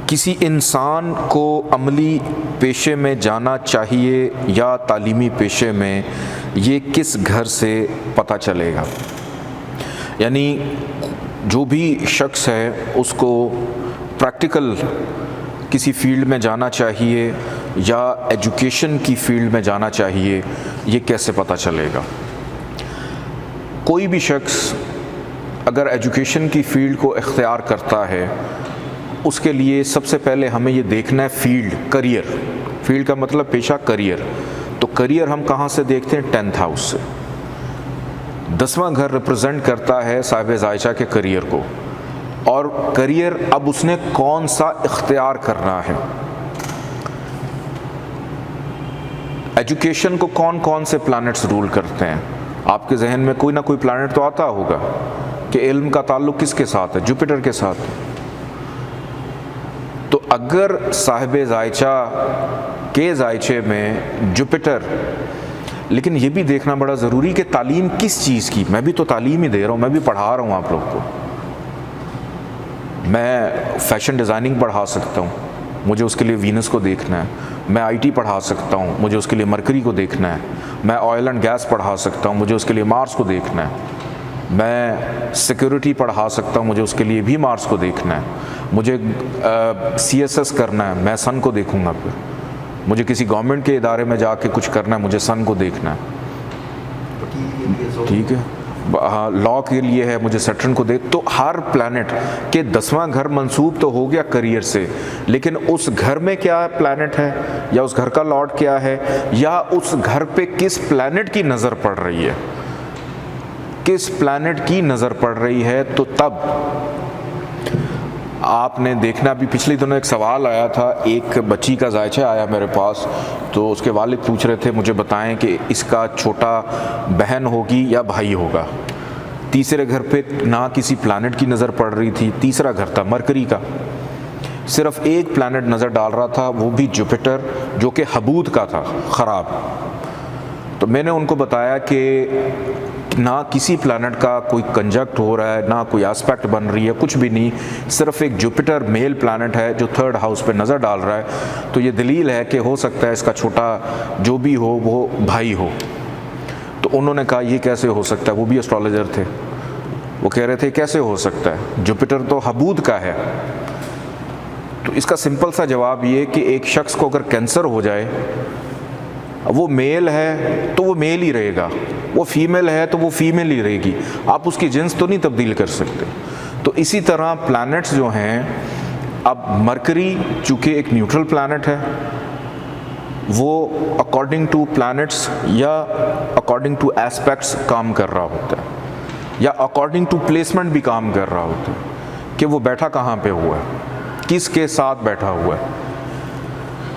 کسی انسان کو عملی پیشے میں جانا چاہیے یا تعلیمی پیشے میں، یہ کس گھر سے پتہ چلے گا؟ یعنی جو بھی شخص ہے اس کو پریکٹیکل کسی فیلڈ میں جانا چاہیے یا ایجوکیشن کی فیلڈ میں جانا چاہیے، یہ کیسے پتہ چلے گا؟ کوئی بھی شخص اگر ایجوکیشن کی فیلڈ کو اختیار کرتا ہے، اس کے لیے سب سے پہلے ہمیں یہ دیکھنا ہے فیلڈ، کریئر۔ فیلڈ کا مطلب پیشہ، کریئر۔ تو کریئر ہم کہاں سے دیکھتے ہیں؟ 10th ہاؤس سے۔ 10واں گھر ریپرزینٹ کرتا ہے صاحب ذائچہ کے کریئر کو، اور کریئر اب اس نے کون سا اختیار کرنا ہے۔ ایجوکیشن کو کون کون سے پلانٹس رول کرتے ہیں؟ آپ کے ذہن میں کوئی نہ کوئی پلانٹ تو آتا ہوگا کہ علم کا تعلق کس کے ساتھ ہے؟ جوپیٹر کے ساتھ۔ تو اگر صاحب ذائچہ کے ذائچے میں جوپیٹر، لیکن یہ بھی دیکھنا بڑا ضروری کہ تعلیم کس چیز کی؟ میں بھی تو تعلیم ہی دے رہا ہوں، میں بھی پڑھا رہا ہوں آپ لوگ کو۔ میں فیشن ڈیزائننگ پڑھا سکتا ہوں، مجھے اس کے لیے وینس کو دیکھنا ہے۔ میں آئی ٹی پڑھا سکتا ہوں، مجھے اس کے لیے مرکری کو دیکھنا ہے۔ میں آئل اینڈ گیس پڑھا سکتا ہوں، مجھے اس کے لیے مارس کو دیکھنا ہے۔ میں سیکیورٹی پڑھا سکتا ہوں، مجھے اس کے لیے بھی مارس کو دیکھنا ہے۔ مجھے CSS کرنا ہے، میں سن کو دیکھوں گا۔ پھر مجھے کسی گورنمنٹ کے ادارے میں جا کے کچھ کرنا ہے، مجھے سن کو دیکھنا ہے۔ ٹھیک ہے، لا کے لیے ہے، مجھے سیٹرن کو دیکھ۔ تو ہر پلانٹ کے 10واں گھر منسوب تو ہو گیا کریئر سے، لیکن اس گھر میں کیا پلانٹ ہے، یا اس گھر کا لارڈ کیا ہے، یا اس گھر پہ کس پلانٹ کی نظر پڑ رہی ہے، کس پلانٹ کی نظر پڑ رہی ہے۔ تو تب آپ نے دیکھنا، بھی پچھلے دنوں ایک سوال آیا تھا، ایک بچی کا ذائچہ آیا میرے پاس، تو اس کے والد پوچھ رہے تھے مجھے بتائیں کہ اس کا چھوٹا بہن ہوگی یا بھائی ہوگا۔ تیسرے گھر پہ نہ کسی پلانٹ کی نظر پڑ رہی تھی، تیسرا گھر تھا مرکری کا، صرف ایک پلانٹ نظر ڈال رہا تھا، وہ بھی جوپیٹر، جو کہ حبود کا تھا، خراب۔ تو میں نے ان کو بتایا کہ نہ کسی پلانٹ کا کوئی کنجکٹ ہو رہا ہے، نہ کوئی آسپیکٹ بن رہی ہے، کچھ بھی نہیں، صرف ایک جوپیٹر میل پلانٹ ہے جو 3rd ہاؤس پہ نظر ڈال رہا ہے۔ تو یہ دلیل ہے کہ ہو سکتا ہے اس کا چھوٹا جو بھی ہو وہ بھائی ہو۔ تو انہوں نے کہا یہ کیسے ہو سکتا ہے؟ وہ بھی اسٹرالوجر تھے، وہ کہہ رہے تھے کیسے ہو سکتا ہے، جوپیٹر تو حبود کا ہے۔ تو اس کا سمپل سا جواب یہ کہ ایک شخص کو اگر کینسر ہو جائے، وہ میل ہے تو وہ میل ہی رہے گا، وہ فیمیل ہے تو وہ فیمیل ہی رہے گی، آپ اس کی جنس تو نہیں تبدیل کر سکتے۔ تو اسی طرح پلانٹس جو ہیں، اب مرکری چونکہ ایک نیوٹرل پلانٹ ہے، وہ اکارڈنگ ٹو پلانٹس یا اکارڈنگ ٹو ایسپیکٹس کام کر رہا ہوتا ہے، یا اکارڈنگ ٹو پلیسمنٹ بھی کام کر رہا ہوتا ہے کہ وہ بیٹھا کہاں پہ ہوا ہے، کس کے ساتھ بیٹھا ہوا ہے۔